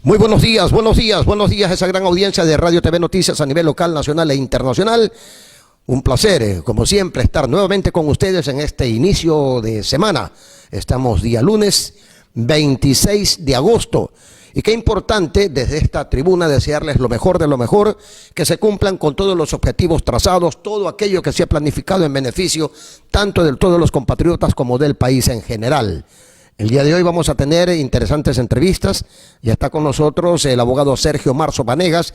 Muy buenos días, a esa gran audiencia de Radio TV Noticias a nivel local, nacional e internacional. Un placer, como siempre, estar nuevamente con ustedes en este inicio de semana. Estamos día lunes 26 de agosto. Y qué importante desde esta tribuna desearles lo mejor de lo mejor, que se cumplan con todos los objetivos trazados, todo aquello que se ha planificado en beneficio tanto de todos los compatriotas como del país en general. El día de hoy vamos a tener interesantes entrevistas. Ya está con nosotros el abogado Sergio Marzo Vanegas.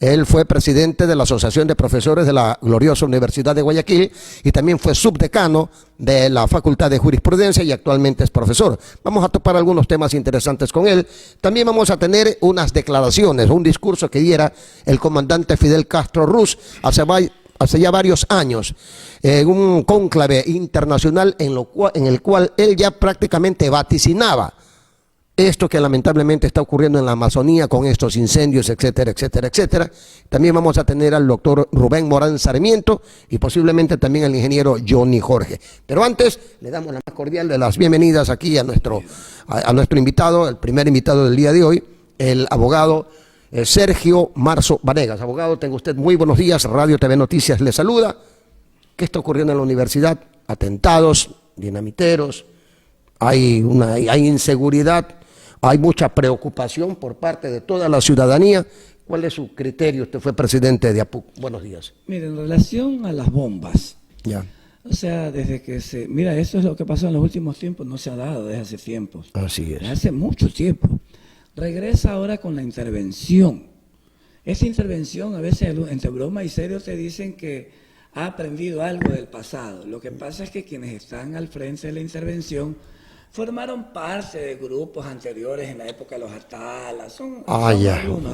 Él fue presidente de la Asociación de Profesores de la gloriosa Universidad de Guayaquil y también fue subdecano de la Facultad de Jurisprudencia y actualmente es profesor. Vamos a topar algunos temas interesantes con él. También vamos a tener unas declaraciones, un discurso que diera el comandante Fidel Castro Ruz hace ya varios años, en un cónclave internacional en el cual él ya prácticamente vaticinaba esto que lamentablemente está ocurriendo en la Amazonía con estos incendios, etcétera, etcétera, etcétera. También vamos a tener al doctor Rubén Morán Sarmiento y posiblemente también al ingeniero Johnny Jorge. Pero antes, le damos la más cordial de las bienvenidas aquí a nuestro invitado, el primer invitado del día de hoy, el abogado Sergio Marzo Vanegas. Abogado, tenga usted muy buenos días. Radio TV Noticias le saluda. ¿Qué está ocurriendo en la universidad? Atentados, dinamiteros, hay inseguridad. Hay mucha preocupación por parte de toda la ciudadanía. ¿Cuál es su criterio? Usted fue presidente de APUC. Buenos días. Mire, en relación a las bombas, Ya. o sea, mira, eso es lo que pasó en los últimos tiempos, no se ha dado desde hace tiempos. Así es. Desde hace mucho tiempo. Regresa ahora con la intervención. Esta intervención, a veces entre broma y serio te dicen que ha aprendido algo del pasado. Lo que pasa es que quienes están al frente de la intervención formaron parte de grupos anteriores en la época de los Atalas. Son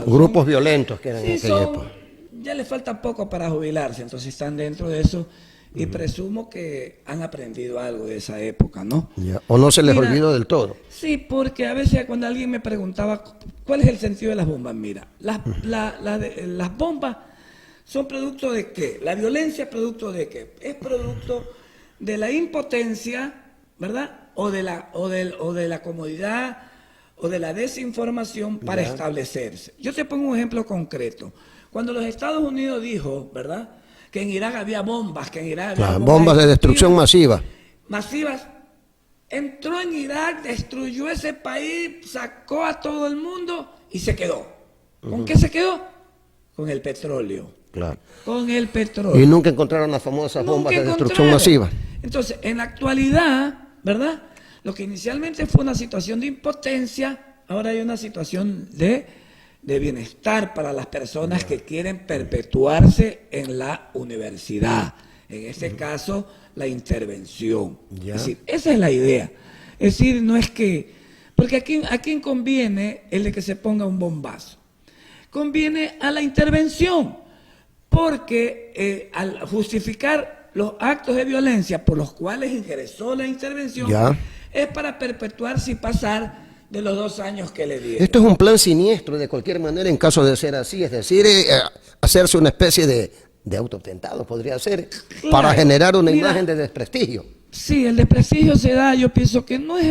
grupos violentos que eran en aquella época. Ya les falta poco para jubilarse, entonces están dentro de eso y presumo que han aprendido algo de esa época, ¿no? Ya. O no se les olvidó del todo. Sí, porque a veces cuando alguien me preguntaba cuál es el sentido de las bombas, mira, las bombas son producto de ¿qué? La violencia es producto de ¿qué? Es producto de la impotencia, ¿verdad? O de la comodidad o de la desinformación para establecerse. Yo te pongo un ejemplo concreto. Cuando los Estados Unidos dijo, ¿verdad?, que en Irak había bombas, que en Irak había bombas de destrucción masiva. Masivas. Entró en Irak, destruyó ese país, sacó a todo el mundo y se quedó. ¿Con qué se quedó? Con el petróleo. Claro. Con el petróleo. Y nunca encontraron las famosas bombas de destrucción masiva. Entonces, en la actualidad, ¿verdad?, lo que inicialmente fue una situación de impotencia, ahora hay una situación de bienestar para las personas que quieren perpetuarse en la universidad. En este caso, la intervención. Es decir, esa es la idea. Es decir, no es que... Porque ¿a quién conviene el de que se ponga un bombazo? Conviene a la intervención, porque al justificar los actos de violencia por los cuales ingresó la intervención, es para perpetuarse y pasar de los 2 años que le dieron. Esto es un plan siniestro de cualquier manera en caso de ser así, es decir, hacerse una especie de autotentado, podría ser, claro, para generar una imagen de desprestigio. Sí, el desprestigio se da, yo pienso que no es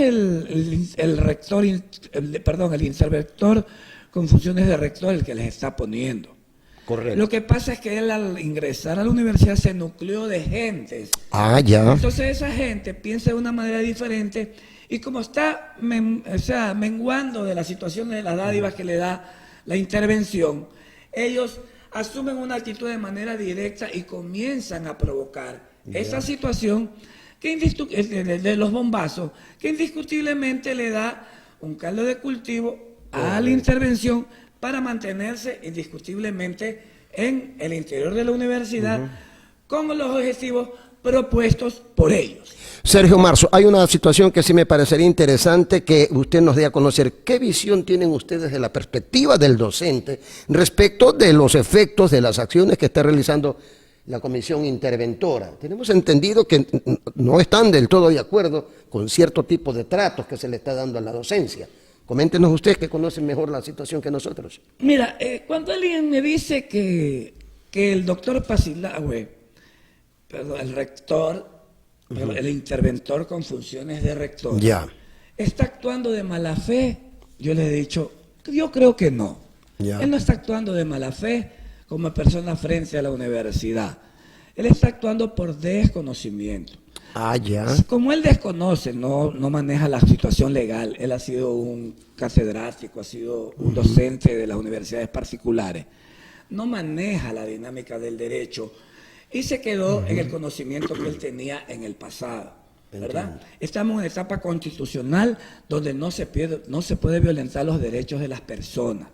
el rector, el interventor con funciones de rector el que les está poniendo. Correcto. Lo que pasa es que él al ingresar a la universidad se nucleó de gentes. Entonces esa gente piensa de una manera diferente y como está menguando de la situación de las dádivas que le da la intervención, ellos asumen una actitud de manera directa y comienzan a provocar esa situación de los bombazos, que indiscutiblemente le da un caldo de cultivo a la intervención para mantenerse indiscutiblemente en el interior de la universidad con los objetivos propuestos por ellos. Sergio Marzo, hay una situación que sí me parecería interesante que usted nos dé a conocer. ¿Qué visión tienen ustedes de la perspectiva del docente respecto de los efectos de las acciones que está realizando la comisión interventora? Tenemos entendido que no están del todo de acuerdo con cierto tipo de tratos que se le está dando a la docencia. Coméntenos usted que conocen mejor la situación que nosotros. Mira, cuando alguien me dice que el doctor Pasilagüe, el rector, el interventor con funciones de rector, está actuando de mala fe, yo le he dicho, Yo creo que no. Ya. Él no está actuando de mala fe como persona frente a la universidad. Él está actuando por desconocimiento. Ah, ya. Como él desconoce, no maneja la situación legal, él ha sido un catedrático, ha sido un docente de las universidades particulares, no maneja la dinámica del derecho y se quedó en el conocimiento que él tenía en el pasado, ¿verdad? Entiendo. Estamos en una etapa constitucional donde no se puede violentar los derechos de las personas.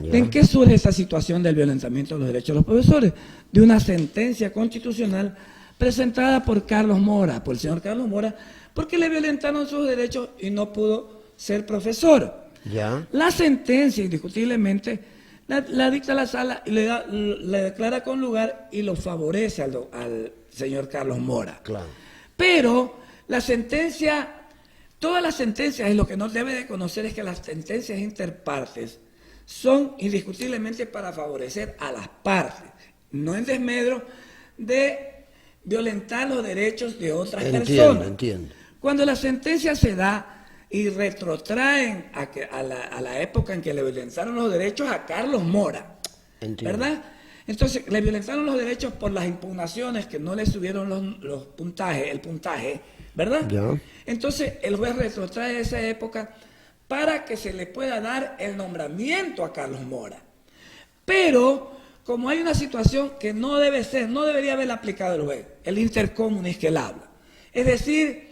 Ya. ¿En qué surge esa situación del violentamiento de los derechos de los profesores? De una sentencia constitucional presentada por Carlos Mora, por el señor Carlos Mora, porque le violentaron sus derechos y no pudo ser profesor. Ya. La sentencia, indiscutiblemente, la dicta la sala y le declara con lugar y lo favorece al señor Carlos Mora. Claro. Pero la sentencia, todas las sentencias, y lo que no debe de conocer es que las sentencias interpartes son indiscutiblemente para favorecer a las partes, no en desmedro de violentar los derechos de otras personas. Entiendo. Cuando la sentencia se da y retrotraen a la época en que le violentaron los derechos a Carlos Mora, Entiendo. ¿verdad? Entonces, le violentaron los derechos por las impugnaciones que no le subieron el puntaje, ¿verdad? Ya. Entonces, el juez retrotrae esa época para que se le pueda dar el nombramiento a Carlos Mora. Pero, como hay una situación que no debería haber aplicado el juez, el intercomunis que él habla. Es decir,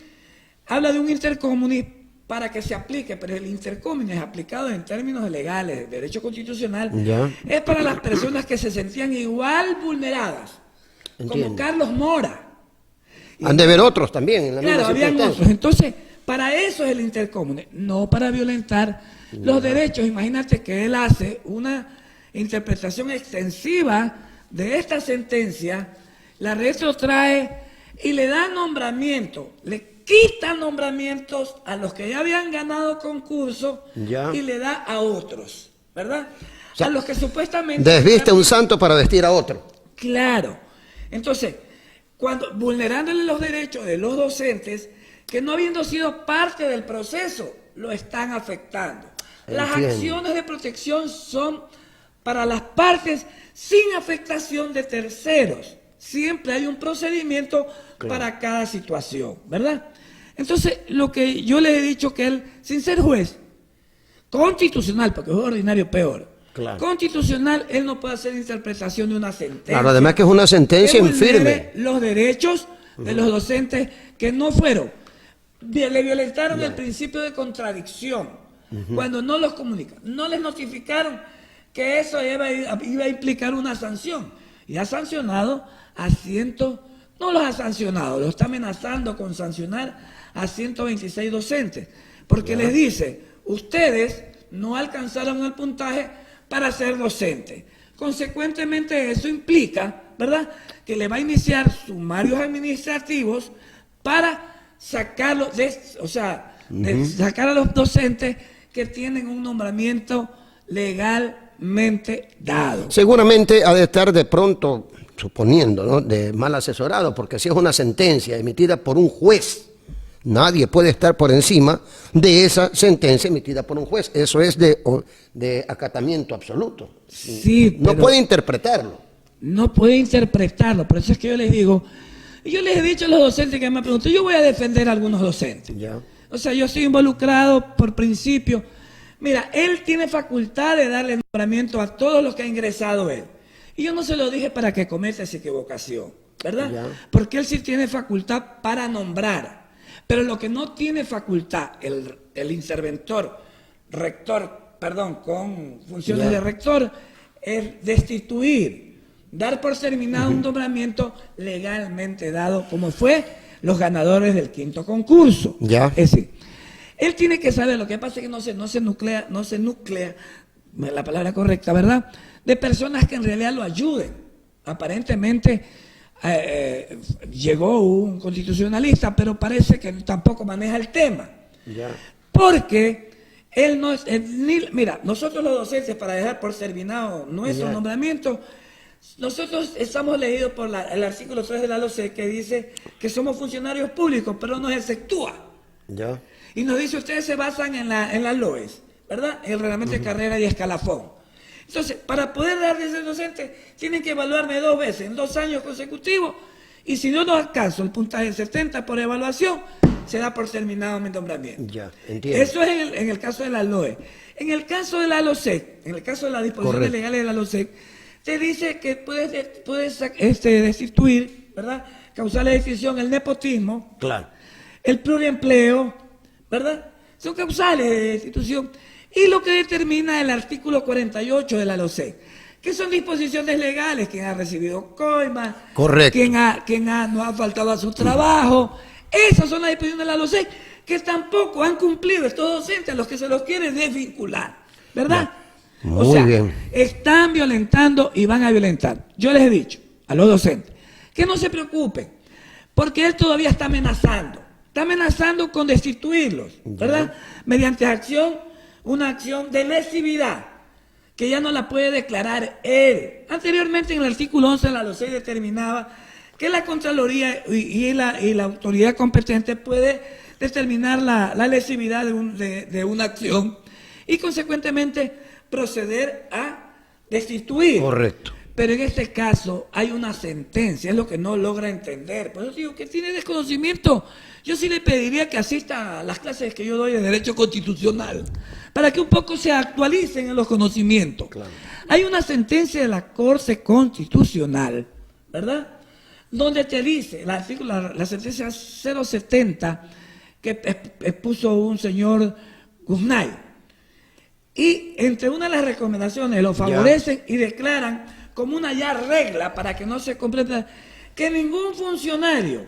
habla de un intercomunis para que se aplique, pero el intercomunis aplicado en términos legales, de derecho constitucional, Ya. es para las personas que se sentían igual vulneradas, Entiendo. como Carlos Mora. Han de ver otros también en la Claro, misma habían circunstancia. otros. Entonces, para eso es el intercomunis, no para violentar los derechos. Imagínate que él hace una interpretación extensiva de esta sentencia, la retrotrae y le da nombramiento, le quita nombramientos a los que ya habían ganado concurso Ya. y le da a otros, ¿verdad? O sea, a los que supuestamente... Desviste a un santo para vestir a otro. Claro. Entonces, vulnerándole los derechos de los docentes, que no habiendo sido parte del proceso, lo están afectando. Las Entiendo. acciones de protección son para las partes sin afectación de terceros. Siempre hay un procedimiento para cada situación, ¿verdad? Entonces, lo que yo le he dicho que él, sin ser juez constitucional, porque es ordinario peor, Claro. constitucional, él no puede hacer interpretación de una sentencia. Claro, además que es una sentencia que en firme. vulnere los derechos de los docentes que no fueron. Le violentaron el principio de contradicción cuando no los comunican. No les notificaron que eso iba a implicar una sanción. Y ha sancionado a no los ha sancionado, los está amenazando con sancionar a 126 docentes. Porque les dice, ustedes no alcanzaron el puntaje para ser docentes. Consecuentemente, eso implica, ¿verdad?, que le va a iniciar sumarios administrativos para sacarlos, sacar a los docentes que tienen un nombramiento legalmente dado. Seguramente ha de estar de pronto, suponiendo, ¿no?, de mal asesorado, porque si es una sentencia emitida por un juez, nadie puede estar por encima de esa sentencia emitida por un juez. Eso es de acatamiento absoluto. Sí, No pero puede interpretarlo. no puede interpretarlo. Por eso es que yo les digo, yo les he dicho a los docentes que me preguntan, yo voy a defender a algunos docentes. Ya. O sea, yo estoy involucrado por principio. Mira, él tiene facultad de darle nombramiento a todos los que ha ingresado él. Y yo no se lo dije para que cometa esa equivocación, ¿verdad? Ya. Porque él sí tiene facultad para nombrar. Pero lo que no tiene facultad, el interventor, con funciones Ya. de rector, es destituir, dar por terminado un nombramiento legalmente dado, como fue los ganadores del quinto concurso. Ya. Es decir, él tiene que saber, lo que pasa es que no se nuclea, la palabra correcta, ¿verdad?, de personas que en realidad lo ayuden. Aparentemente llegó un constitucionalista, pero parece que tampoco maneja el tema. Ya. Porque él no es, mira, nosotros los docentes, para dejar por terminado nuestro Ya. nombramiento, nosotros estamos elegidos por el artículo 3 de la LOCE, que dice que somos funcionarios públicos, pero nos exceptúa. Ya. Y nos dice, ustedes se basan en las LOEs. ¿verdad? El reglamento de carrera y escalafón. Entonces, para poder dar de ser docente, tienen que evaluarme 2 veces, en 2 años consecutivos, y si no alcanzo el puntaje 70 por evaluación, se da por terminado mi nombramiento. Ya, entiendo. Eso es en el caso de la LOE. En el caso de la LOSEC, en el caso de las disposiciones legales de la LOSEC, te dice que puedes destituir, ¿verdad? Causar la extinción, el nepotismo, Claro. el pluriempleo, ¿verdad? Son causales de destitución. Y lo que determina el artículo 48 de la LOSEC, que son disposiciones legales, quien ha recibido coima, Correcto. quien no ha faltado a su trabajo. Esas son las disposiciones de la LOSEC que tampoco han cumplido estos docentes a los que se los quiere desvincular, ¿verdad? Muy bien. Están violentando y van a violentar. Yo les he dicho a los docentes que no se preocupen, porque él todavía está amenazando con destituirlos, ¿verdad? Mediante una acción de lesividad, que ya no la puede declarar él. Anteriormente en el artículo 11 de la LOSEC determinaba que la Contraloría y la autoridad competente puede determinar la lesividad de una acción y consecuentemente proceder a destituir. Correcto. Pero en este caso hay una sentencia, es lo que no logra entender. Por eso digo que tiene desconocimiento. Yo sí le pediría que asista a las clases que yo doy de Derecho Constitucional, para que un poco se actualicen en los conocimientos. Claro. Hay una sentencia de la Corte Constitucional, ¿verdad?, donde te dice, la sentencia 070, que expuso un señor Guzmán, y entre una de las recomendaciones lo favorecen y declaran como una ya regla para que no se complete, que ningún funcionario,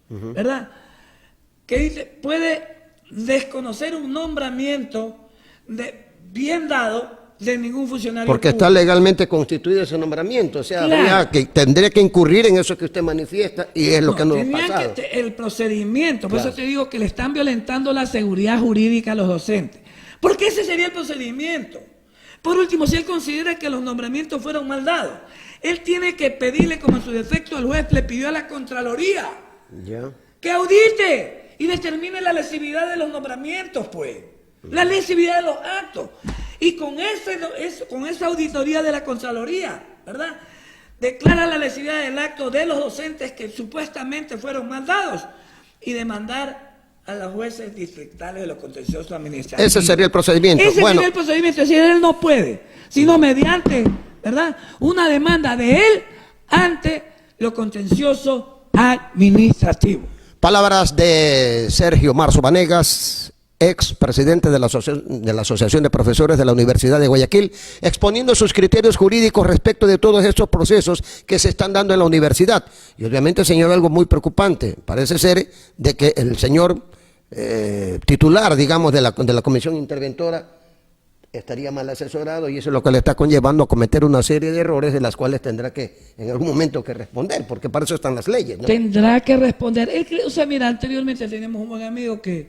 ¿verdad?, que dice, puede desconocer un nombramiento bien dado de ningún funcionario porque público. está legalmente constituido ese nombramiento, o sea, Claro. tendría que incurrir en eso que usted manifiesta y es lo que nos ha tenían pasado. el procedimiento, por Claro. eso te digo que le están violentando la seguridad jurídica a los docentes, porque ese sería el procedimiento. Por último, si él considera que los nombramientos fueron mal dados, él tiene que pedirle, como en su defecto el juez le pidió a la Contraloría, Ya. que audite y determine la lesividad de los nombramientos, pues, la lesividad de los actos. Y con esa auditoría de la Contraloría, ¿verdad?, declara la lesividad del acto de los docentes que supuestamente fueron mandados y demandar a los jueces distritales de los contenciosos administrativos. Ese sería el procedimiento. Ese Bueno, sería el procedimiento. Es decir, él no puede, sino mediante, ¿verdad?, una demanda de él ante lo contencioso administrativo. palabras de Sergio Marzo Vanegas, ex presidente de la Asociación de Profesores de la Universidad de Guayaquil, exponiendo sus criterios jurídicos respecto de todos estos procesos que se están dando en la universidad. Y obviamente señaló algo muy preocupante. Parece ser de que el señor titular, digamos, de la comisión interventora estaría mal asesorado, y eso es lo que le está conllevando a cometer una serie de errores de las cuales tendrá que en algún momento que responder, porque para eso están las leyes, ¿no? Tendrá que responder. O sea, mira, anteriormente teníamos un buen amigo que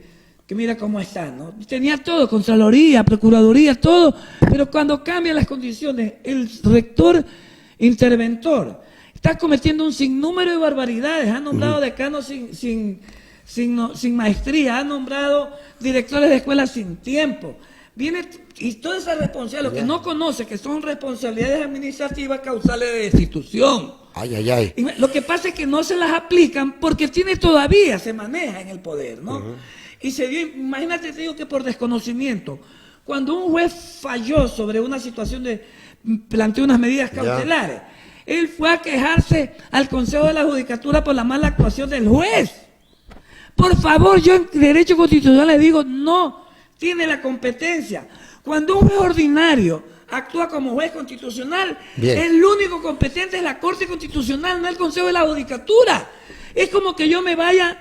mira cómo está, ¿no? Tenía todo, Contraloría, Procuraduría, todo, pero cuando cambian las condiciones, el rector interventor está cometiendo un sinnúmero de barbaridades. Ha nombrado decanos sin maestría, ha nombrado directores de escuelas sin tiempo. Y toda esa responsabilidad, lo que no conoce, que son responsabilidades administrativas causales de destitución. Ay, ay, ay. Y lo que pasa es que no se las aplican porque todavía se maneja en el poder, ¿no? Y se dio, imagínate, te digo que por desconocimiento, cuando un juez falló sobre una situación planteó unas medidas cautelares, él fue a quejarse al Consejo de la Judicatura por la mala actuación del juez. Por favor, yo en Derecho Constitucional le digo, no tiene la competencia. Cuando un juez ordinario actúa como juez constitucional, el único competente es la Corte Constitucional, no el Consejo de la Judicatura. Es como que yo me vaya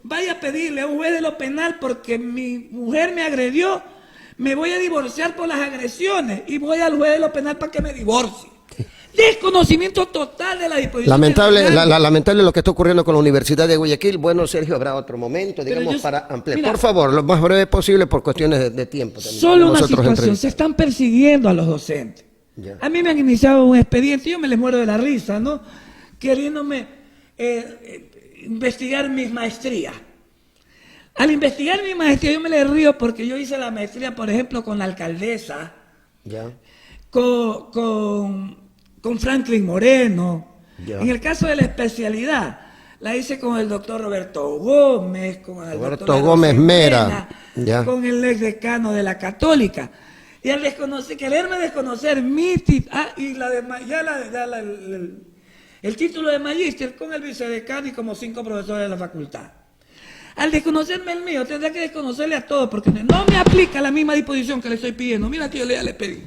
a pedirle a un juez de lo penal porque mi mujer me agredió, me voy a divorciar por las agresiones y voy al juez de lo penal para que me divorcie. Desconocimiento total de la disposición. Lamentable lo que está ocurriendo con la Universidad de Guayaquil. Bueno, Sergio, habrá otro momento, digamos, para ampliar. Mira, por favor, lo más breve posible por cuestiones de tiempo. También. Solo una situación, se están persiguiendo a los docentes. Ya. A mí me han iniciado un expediente, yo me les muero de la risa, ¿no? Queriéndome investigar mis maestrías. Al investigar mi maestría, yo me le río porque yo hice la maestría, por ejemplo, con la alcaldesa, Ya. con Franklin Moreno. Ya. En el caso de la especialidad, la hice con el doctor Roberto Gómez, con el Roberto doctor Gómez Mera. Mena, Ya. con el ex decano de la Católica. Y al quererme desconocer y el título de magíster con el vicedecano y como 5 profesores de la facultad. Al desconocerme el mío, tendrá que desconocerle a todos, porque no me aplica la misma disposición que le estoy pidiendo. Mira que yo ya le pedí.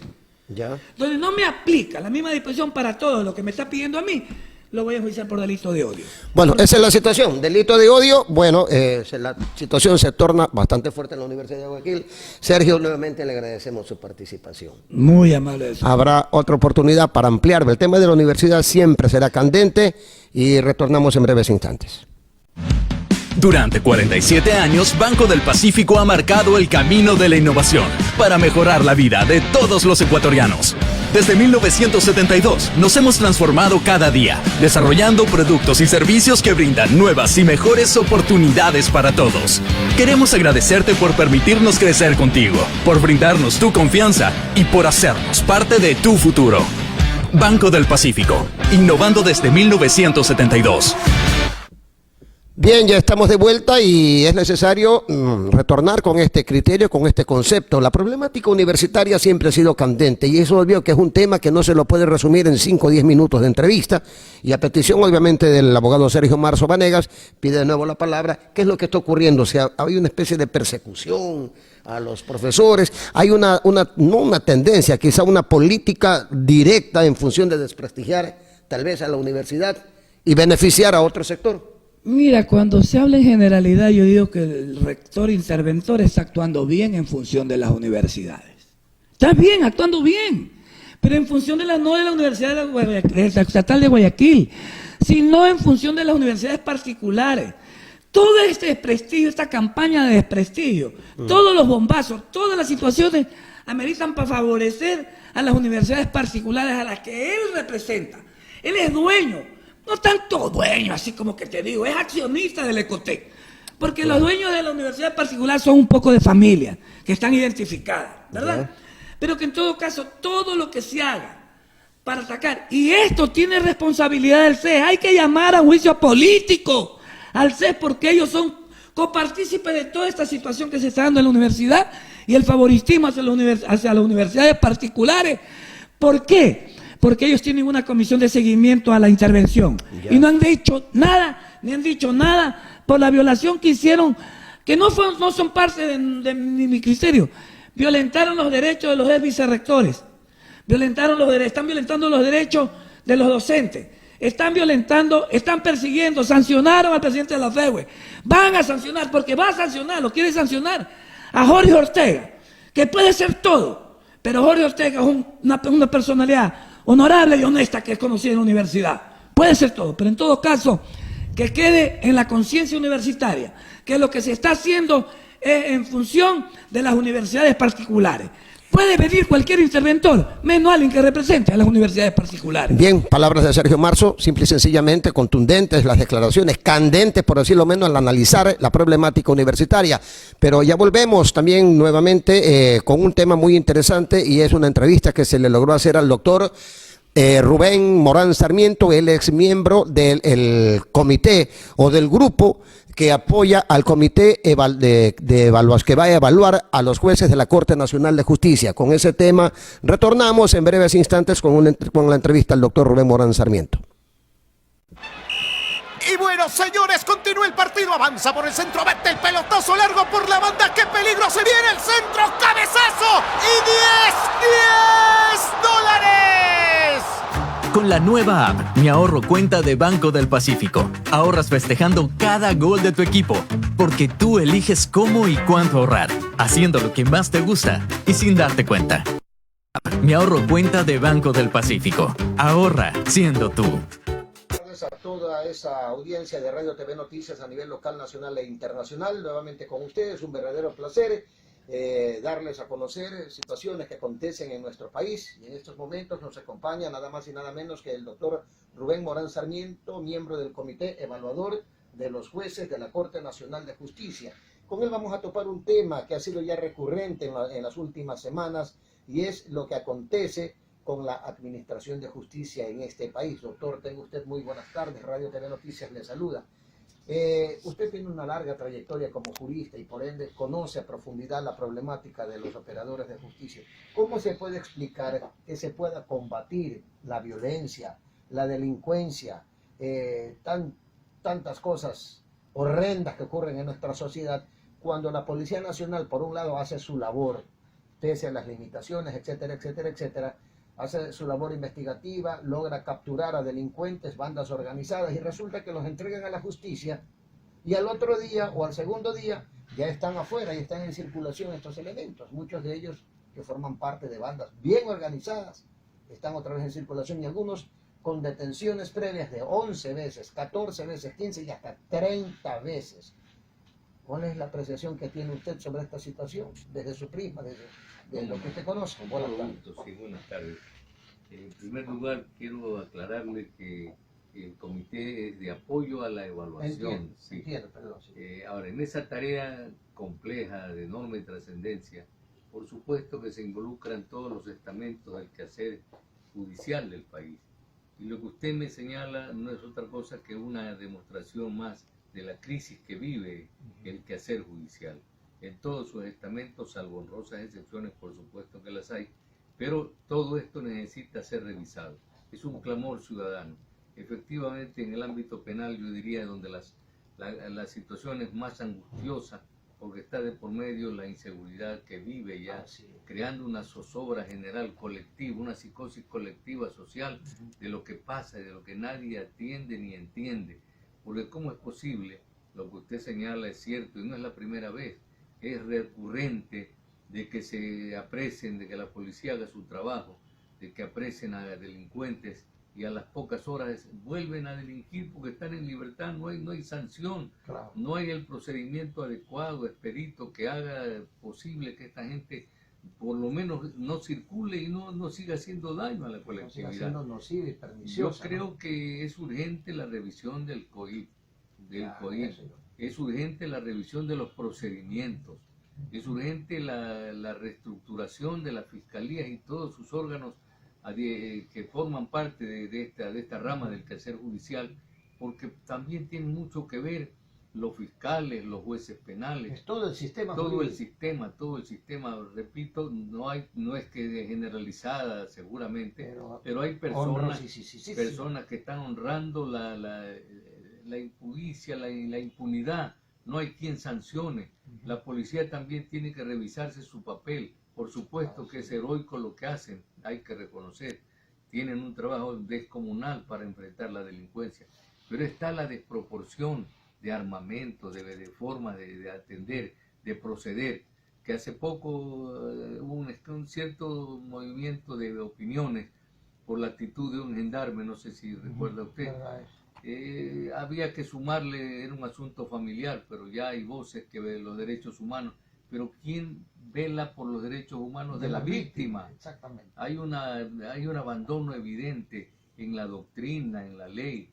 Ya. Donde no me aplica la misma disposición para todo lo que me está pidiendo a mí, lo voy a enjuiciar por delito de odio. Bueno, esa es la situación, delito de odio. Bueno, la situación se torna bastante fuerte en la Universidad de Guayaquil. Sergio, nuevamente le agradecemos su participación. Muy amable eso. Habrá otra oportunidad para ampliar. El tema de la universidad siempre será candente y retornamos en breves instantes. Durante 47 años, Banco del Pacífico ha marcado el camino de la innovación para mejorar la vida de todos los ecuatorianos. Desde 1972 nos hemos transformado cada día, desarrollando productos y servicios que brindan nuevas y mejores oportunidades para todos. Queremos agradecerte por permitirnos crecer contigo, por brindarnos tu confianza y por hacernos parte de tu futuro. Banco del Pacífico, innovando desde 1972. Bien, ya estamos de vuelta y es necesario retornar con este criterio, con este concepto. La problemática universitaria siempre ha sido candente y es obvio que es un tema que no se lo puede resumir en 5 o 10 minutos de entrevista, y a petición obviamente del abogado Sergio Marzo Vanegas, pide de nuevo la palabra. ¿Qué es lo que está ocurriendo? O sea, hay una especie de persecución a los profesores, hay no una tendencia, quizá una política directa en función de desprestigiar tal vez a la universidad y beneficiar a otro sector. Mira, cuando se habla en generalidad, yo digo que el rector interventor está actuando bien en función de las universidades. Está bien, actuando bien, pero en función de no de la Universidad Estatal de Guayaquil, sino en función de las universidades particulares. Todo este desprestigio, esta campaña de desprestigio, todos los bombazos, todas las situaciones ameritan para favorecer a las universidades particulares a las que él representa. Él es dueño. No tanto dueño, así como que te digo, es accionista del Ecotec. Porque los dueños de la universidad particular son un poco de familia, que están identificadas, ¿verdad? Pero que en todo caso, todo lo que se haga para atacar, y esto tiene responsabilidad del CES, hay que llamar a juicio político al CES porque ellos son copartícipes de toda esta situación que se está dando en la universidad y el favoritismo hacia las universidades particulares. ¿Por qué? Porque ellos tienen una comisión de seguimiento a la intervención y no han dicho nada, ni han dicho nada por la violación que hicieron, que no son parte de mi criterio. Violentaron los derechos de los ex vicerrectores, están violentando los derechos de los docentes, están persiguiendo, sancionaron al presidente de la FEUE, van a sancionar, porque va a sancionar, lo quiere sancionar a Jorge Ortega, que puede ser todo, pero Jorge Ortega es una personalidad honorable y honesta que es conocida en la universidad. Puede ser todo, pero en todo caso, que quede en la conciencia universitaria que lo que se está haciendo es en función de las universidades particulares. Puede venir cualquier interventor, menos alguien que represente a las universidades particulares. Bien, palabras de Sergio Marzo, simple y sencillamente contundentes las declaraciones, candentes por decirlo menos al analizar la problemática universitaria. Pero ya volvemos también nuevamente con un tema muy interesante y es una entrevista que se le logró hacer al doctor Rubén Morán Sarmiento, él es miembro del comité o del grupo que apoya al comité que va a evaluar a los jueces de la Corte Nacional de Justicia. Con ese tema retornamos en breves instantes con la entrevista al doctor Rubén Morán Sarmiento. Y bueno, señores, continúa el partido, avanza por el centro, vete el pelotazo largo por la banda, qué peligro, se viene el centro, cabezazo y $10 Con la nueva app, Mi Ahorro Cuenta de Banco del Pacífico, ahorras festejando cada gol de tu equipo, porque tú eliges cómo y cuánto ahorrar, haciendo lo que más te gusta y sin darte cuenta. Mi Ahorro Cuenta de Banco del Pacífico, ahorra siendo tú. A toda esa audiencia de Radio TV Noticias a nivel local, nacional e internacional, nuevamente con ustedes, un verdadero placer darles a conocer situaciones que acontecen en nuestro país, y en estos momentos nos acompaña nada más y nada menos que el doctor Rubén Morán Sarmiento, miembro del Comité Evaluador de los Jueces de la Corte Nacional de Justicia. Con él vamos a topar un tema que ha sido ya recurrente en las últimas semanas y es lo que acontece con la administración de justicia en este país. Doctor, tenga usted muy buenas tardes. Radio TV Noticias le saluda. Usted tiene una larga trayectoria como jurista y por ende conoce a profundidad la problemática de los operadores de justicia. ¿Cómo se puede explicar que se pueda combatir la violencia, la delincuencia, tantas cosas horrendas que ocurren en nuestra sociedad cuando la Policía Nacional, por un lado, hace su labor, pese a las limitaciones, etcétera, etcétera, etcétera, hace su labor investigativa, logra capturar a delincuentes, bandas organizadas y resulta que los entregan a la justicia y al otro día o al segundo día ya están afuera y están en circulación estos elementos, muchos de ellos que forman parte de bandas bien organizadas, están otra vez en circulación y algunos con detenciones previas de 11 veces, 14 veces, 15 y hasta 30 veces. ¿Cuál es la apreciación que tiene usted sobre esta situación, desde su prisma, desde lo que usted conoce? Buenas tardes. En primer lugar, quiero aclararle que el comité es de apoyo a la evaluación. Entiendo, perdón. Sí. Ahora, en esa tarea compleja, de enorme trascendencia, por supuesto que se involucran todos los estamentos del quehacer judicial del país. Y lo que usted me señala no es otra cosa que una demostración más de la crisis que vive el quehacer judicial. En todos sus estamentos, salvo honrosas excepciones, por supuesto que las hay, pero todo esto necesita ser revisado. Es un clamor ciudadano. Efectivamente, en el ámbito penal, yo diría, donde la situación es más angustiosa, porque está de por medio la inseguridad que vive ya, creando una zozobra general colectiva, una psicosis colectiva social de lo que pasa y de lo que nadie atiende ni entiende. Porque ¿cómo es posible? Lo que usted señala es cierto y no es la primera vez. Es recurrente de que se aprecien, de que la policía haga su trabajo, de que aprecien a delincuentes y a las pocas horas vuelven a delinquir porque están en libertad, no hay sanción, claro. No hay el procedimiento adecuado, expedito, que haga posible que esta gente por lo menos no circule y no siga haciendo daño a la colectividad. No siga siendo nociva y perniciosa. Yo creo que es urgente la revisión del COIP, es urgente la revisión de los procedimientos, es urgente la reestructuración de las fiscalías y todos sus órganos que forman parte de esta rama del quehacer judicial, porque también tienen mucho que ver los fiscales, los jueces penales, es todo el sistema, todo el sistema, repito, no es que generalizada seguramente, pero hay personas, personas que están honrando la impudicia, la impunidad, no hay quien sancione. La policía también tiene que revisarse su papel. Por supuesto que es heroico lo que hacen, hay que reconocer. Tienen un trabajo descomunal para enfrentar la delincuencia. Pero está la desproporción de armamento, de forma de atender, de proceder. Que hace poco hubo un cierto movimiento de opiniones por la actitud de un gendarme, no sé si recuerda usted. Había que sumarle, era un asunto familiar, pero ya hay voces que ven los derechos humanos. Pero ¿quién vela por los derechos humanos de la víctima? Exactamente. Hay un abandono evidente en la doctrina, en la ley,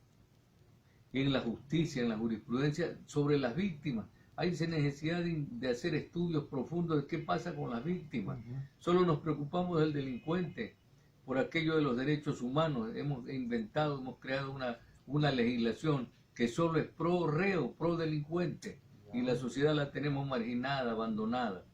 en la justicia, en la jurisprudencia sobre las víctimas. Hay necesidad de hacer estudios profundos de qué pasa con las víctimas. Solo nos preocupamos del delincuente por aquello de los derechos humanos. Hemos creado una legislación que solo es pro reo, pro delincuente. Y la sociedad la tenemos marginada, abandonada.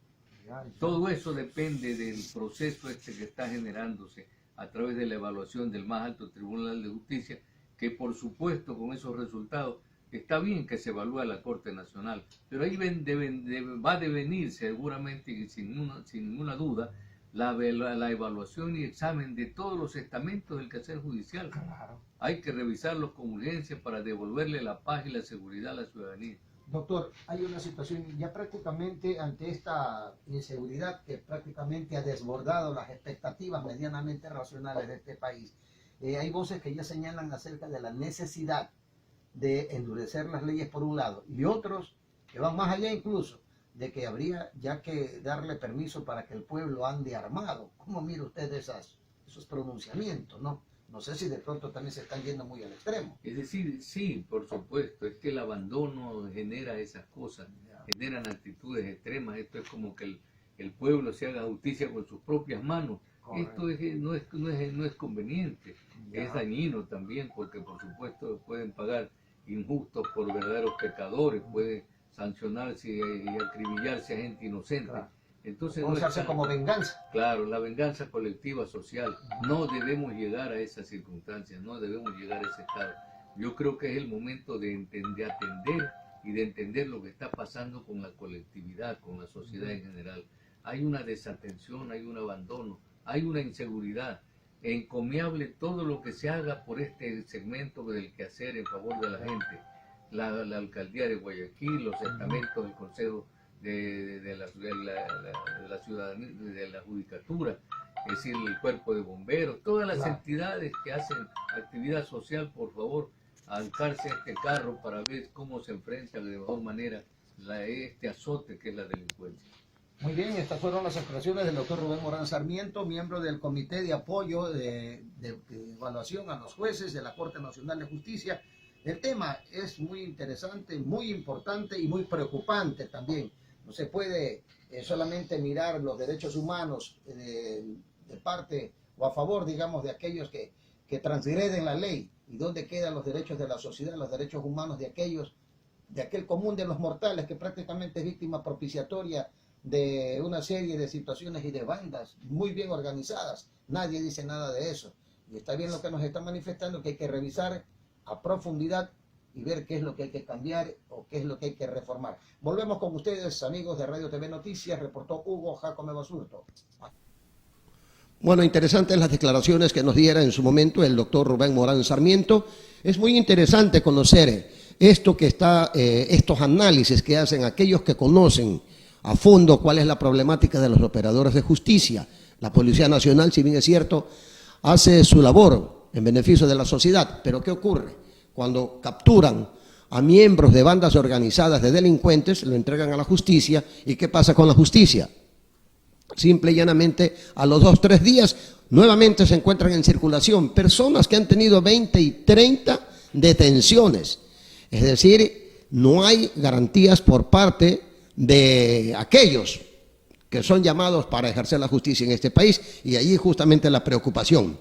Todo eso depende del proceso que está generándose a través de la evaluación del más alto Tribunal de Justicia, que por supuesto con esos resultados está bien que se evalúe a la Corte Nacional, pero ahí va a devenir seguramente y sin ninguna duda la evaluación y examen de todos los estamentos del quehacer judicial. Claro. Hay que revisarlos con urgencia para devolverle la paz y la seguridad a la ciudadanía. Doctor, hay una situación ya prácticamente ante esta inseguridad que prácticamente ha desbordado las expectativas medianamente racionales de este país. Hay voces que ya señalan acerca de la necesidad de endurecer las leyes por un lado y otros que van más allá incluso de que habría ya que darle permiso para que el pueblo ande armado. ¿Cómo mira usted esos pronunciamientos, no? No sé si de pronto también se están yendo muy al extremo. Es decir, sí, por supuesto, es que el abandono genera esas cosas, generan actitudes extremas. Esto es como que el pueblo se haga justicia con sus propias manos. Correcto. Esto no es conveniente, es dañino también, porque por supuesto pueden pagar injustos por verdaderos pecadores, puede sancionarse y acribillarse a gente inocente. Claro. Entonces no usarse como venganza. Claro, la venganza colectiva social. No debemos llegar a esas circunstancias, no debemos llegar a ese estado. Yo creo que es el momento de atender y de entender lo que está pasando con la colectividad, con la sociedad en general. Hay una desatención, hay un abandono, hay una inseguridad. Encomiable todo lo que se haga por este segmento del quehacer en favor de la gente. La alcaldía de Guayaquil, los estamentos del Consejo de la ciudadanía, de la judicatura, es decir, el cuerpo de bomberos, todas las entidades que hacen actividad social, por favor, alzarse a este carro para ver cómo se enfrenta de mejor manera este azote que es la delincuencia. Muy bien, estas fueron las expresiones del doctor Rubén Morán Sarmiento, miembro del Comité de Apoyo de Evaluación a los Jueces de la Corte Nacional de Justicia. El tema es muy interesante, muy importante y muy preocupante también. No se puede solamente mirar los derechos humanos de parte o a favor, digamos, de aquellos que transgreden la ley. ¿Y dónde quedan los derechos de la sociedad, los derechos humanos de aquel común de los mortales que prácticamente es víctima propiciatoria de una serie de situaciones y de bandas muy bien organizadas? Nadie dice nada de eso. Y está bien lo que nos está manifestando, que hay que revisar a profundidad y ver qué es lo que hay que cambiar o qué es lo que hay que reformar. Volvemos con ustedes, amigos de Radio TV Noticias, reportó Hugo Jacome Basurto. Bueno, interesantes las declaraciones que nos diera en su momento el doctor Rubén Morán Sarmiento. Es muy interesante conocer estos análisis que hacen aquellos que conocen a fondo cuál es la problemática de los operadores de justicia. La Policía Nacional, si bien es cierto, hace su labor en beneficio de la sociedad, pero ¿qué ocurre? Cuando capturan a miembros de bandas organizadas de delincuentes, lo entregan a la justicia, ¿y qué pasa con la justicia? Simple y llanamente, a los 2 o 3 días, nuevamente se encuentran en circulación personas que han tenido 20 y 30 detenciones. Es decir, no hay garantías por parte de aquellos que son llamados para ejercer la justicia en este país, y allí justamente la preocupación.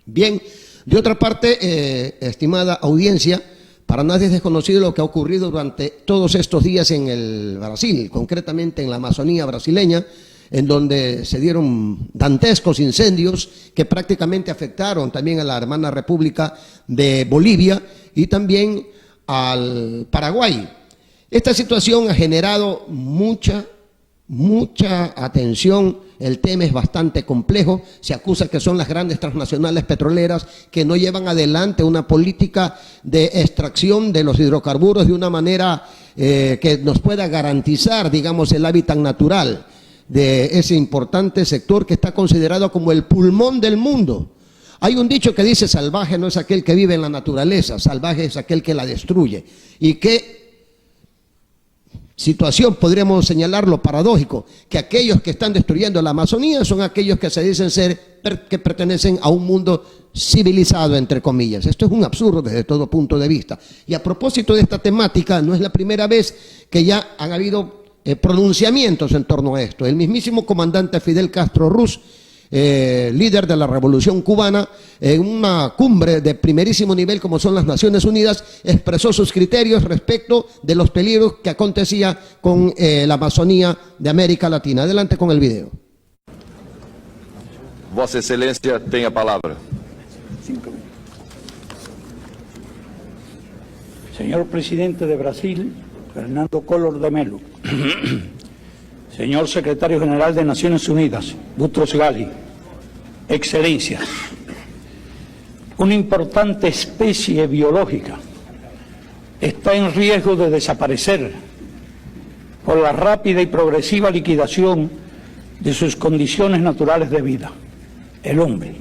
Bien, de otra parte, estimada audiencia, para nadie es desconocido lo que ha ocurrido durante todos estos días en el Brasil, concretamente en la Amazonía brasileña, en donde se dieron dantescos incendios que prácticamente afectaron también a la hermana República de Bolivia y también al Paraguay. Esta situación ha generado mucha atención. El tema es bastante complejo. Se acusa que son las grandes transnacionales petroleras que no llevan adelante una política de extracción de los hidrocarburos de una manera que nos pueda garantizar, digamos, el hábitat natural de ese importante sector que está considerado como el pulmón del mundo. Hay un dicho que dice: salvaje no es aquel que vive en la naturaleza, salvaje es aquel que la destruye. ¿Y qué situación podríamos señalarlo paradójico? Que aquellos que están destruyendo la Amazonía son aquellos que se dicen que pertenecen a un mundo civilizado, entre comillas. Esto es un absurdo desde todo punto de vista. Y a propósito de esta temática, no es la primera vez que ya han habido pronunciamientos en torno a esto. El mismísimo comandante Fidel Castro Ruz, líder de la Revolución Cubana, en una cumbre de primerísimo nivel como son las Naciones Unidas, expresó sus criterios respecto de los peligros que acontecía con la Amazonía de América Latina. Adelante con el video. Vossa Excelência tem a palavra. Señor presidente de Brasil, Fernando Collor de Mello. Señor secretario general de Naciones Unidas, Boutros Ghali. Excelencias, una importante especie biológica está en riesgo de desaparecer por la rápida y progresiva liquidación de sus condiciones naturales de vida, el hombre.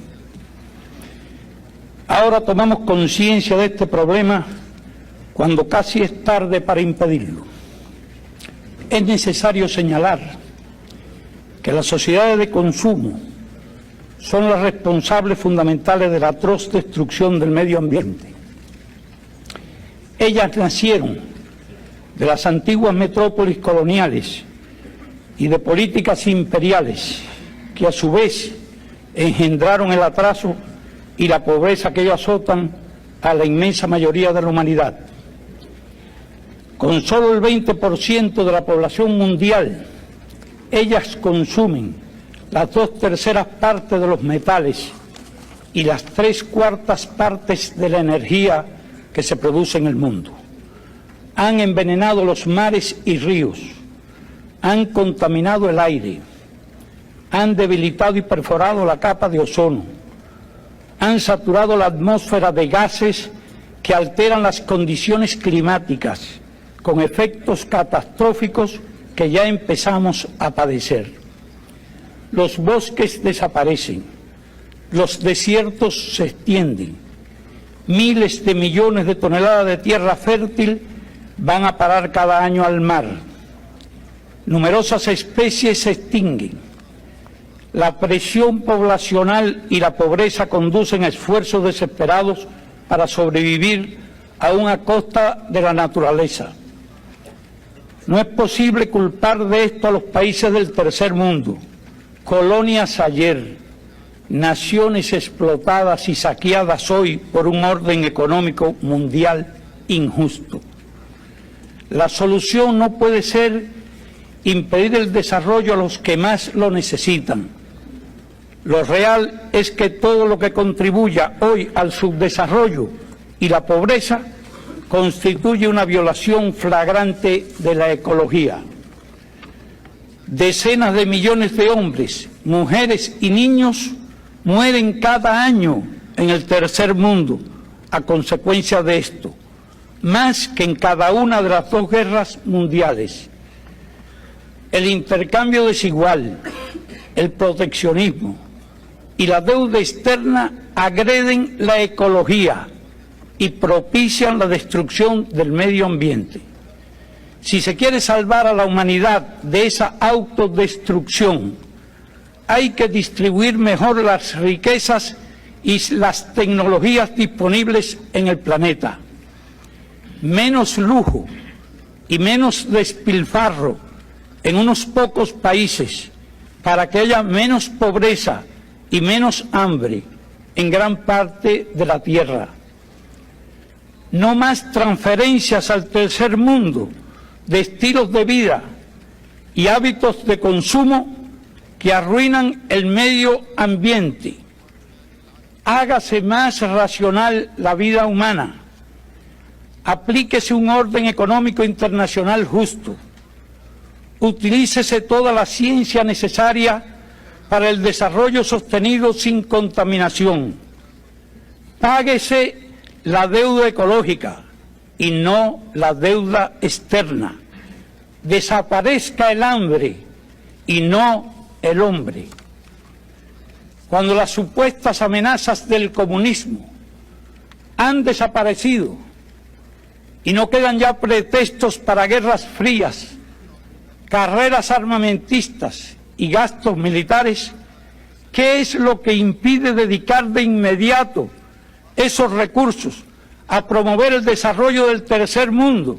Ahora tomamos conciencia de este problema cuando casi es tarde para impedirlo. Es necesario señalar que las sociedades de consumo son las responsables fundamentales de la atroz destrucción del medio ambiente. Ellas nacieron de las antiguas metrópolis coloniales y de políticas imperiales que a su vez engendraron el atraso y la pobreza que hoy azotan a la inmensa mayoría de la humanidad. Con solo el 20% de la población mundial, ellas consumen las 2/3 partes de los metales y las 3/4 partes de la energía que se produce en el mundo. Han envenenado los mares y ríos, han contaminado el aire, han debilitado y perforado la capa de ozono, han saturado la atmósfera de gases que alteran las condiciones climáticas, con efectos catastróficos que ya empezamos a padecer. Los bosques desaparecen, los desiertos se extienden, miles de millones de toneladas de tierra fértil van a parar cada año al mar. Numerosas especies se extinguen. La presión poblacional y la pobreza conducen a esfuerzos desesperados para sobrevivir aún a costa de la naturaleza. No es posible culpar de esto a los países del tercer mundo, colonias ayer, naciones explotadas y saqueadas hoy por un orden económico mundial injusto. La solución no puede ser impedir el desarrollo a los que más lo necesitan. Lo real es que todo lo que contribuya hoy al subdesarrollo y la pobreza constituye una violación flagrante de la ecología. Decenas de millones de hombres, mujeres y niños mueren cada año en el tercer mundo a consecuencia de esto, más que en cada una de las 2 guerras mundiales. El intercambio desigual, el proteccionismo y la deuda externa agreden la ecología y propician la destrucción del medio ambiente. Si se quiere salvar a la humanidad de esa autodestrucción, hay que distribuir mejor las riquezas y las tecnologías disponibles en el planeta. Menos lujo y menos despilfarro en unos pocos países para que haya menos pobreza y menos hambre en gran parte de la tierra. No más transferencias al tercer mundo de estilos de vida y hábitos de consumo que arruinan el medio ambiente. Hágase más racional la vida humana. Aplíquese un orden económico internacional justo. Utilícese toda la ciencia necesaria para el desarrollo sostenido sin contaminación. Páguese la deuda ecológica y no la deuda externa. Desaparezca el hambre y no el hombre. Cuando las supuestas amenazas del comunismo han desaparecido y no quedan ya pretextos para guerras frías, carreras armamentistas y gastos militares, ¿qué es lo que impide dedicar de inmediato esos recursos a promover el desarrollo del tercer mundo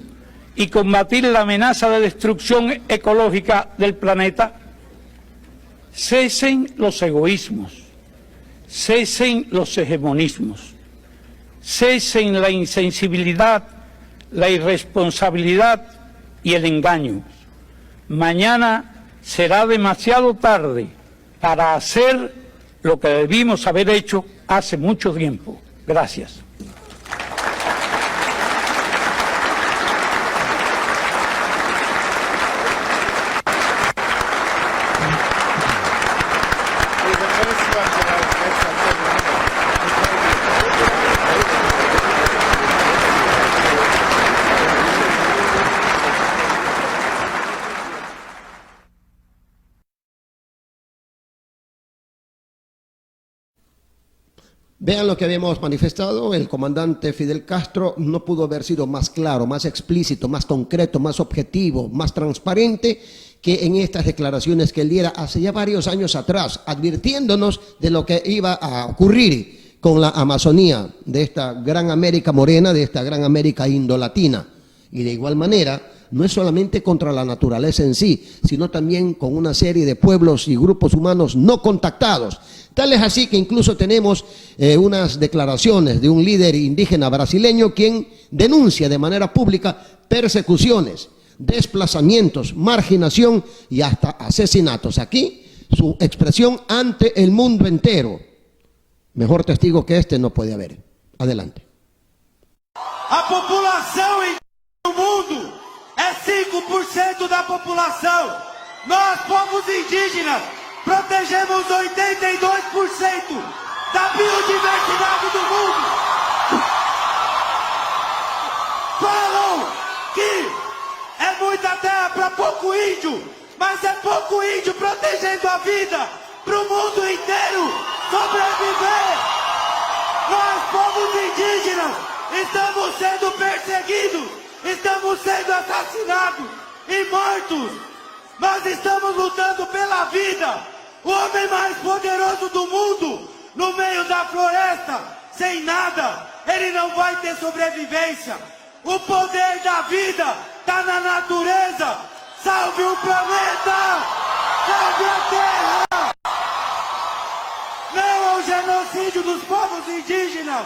y combatir la amenaza de destrucción ecológica del planeta? Cesen los egoísmos, cesen los hegemonismos, cesen la insensibilidad, la irresponsabilidad y el engaño. Mañana será demasiado tarde para hacer lo que debimos haber hecho hace mucho tiempo. Gracias. Vean lo que habíamos manifestado, el comandante Fidel Castro no pudo haber sido más claro, más explícito, más concreto, más objetivo, más transparente que en estas declaraciones que él diera hace ya varios años atrás, advirtiéndonos de lo que iba a ocurrir con la Amazonía de esta gran América morena, de esta gran América indolatina. Y de igual manera, no es solamente contra la naturaleza en sí, sino también con una serie de pueblos y grupos humanos no contactados. Tal es así que incluso tenemos unas declaraciones de un líder indígena brasileño quien denuncia de manera pública persecuciones, desplazamientos, marginación y hasta asesinatos. Aquí su expresión ante el mundo entero. Mejor testigo que este no puede haber. Adelante. A população do mundo é 5% da população. Nós, povos indígenas, protegemos 82% da biodiversidade do mundo. Falam que é muita terra para pouco índio, mas é pouco índio protegendo a vida para o mundo inteiro sobreviver. Nós, povos indígenas, estamos sendo perseguidos, estamos sendo assassinados e mortos. Nós estamos lutando pela vida. O homem mais poderoso do mundo, no meio da floresta, sem nada, ele não vai ter sobrevivência. O poder da vida está na natureza. Salve o planeta! Salve a terra! Não ao genocídio dos povos indígenas!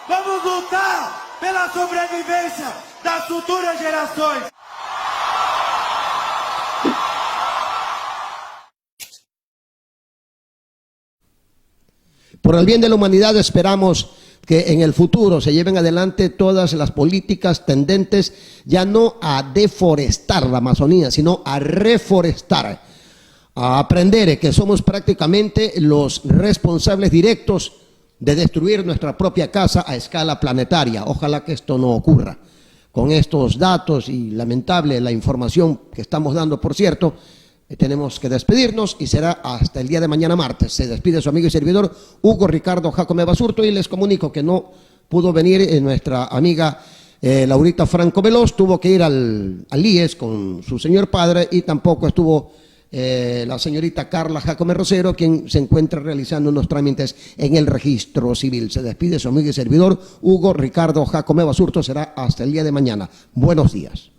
Vamos lutar pela sobrevivência das futuras gerações! Por el bien de la humanidad esperamos que en el futuro se lleven adelante todas las políticas tendentes ya no a deforestar la Amazonía, sino a reforestar, a aprender que somos prácticamente los responsables directos de destruir nuestra propia casa a escala planetaria. Ojalá que esto no ocurra. Con estos datos y lamentable la información que estamos dando, por cierto, tenemos que despedirnos y será hasta el día de mañana martes. Se despide su amigo y servidor Hugo Ricardo Jacome Basurto y les comunico que no pudo venir nuestra amiga Laurita Franco Veloz, tuvo que ir al IES con su señor padre y tampoco estuvo la señorita Carla Jacome Rosero, quien se encuentra realizando unos trámites en el registro civil. Se despide su amigo y servidor Hugo Ricardo Jacome Basurto, será hasta el día de mañana. Buenos días.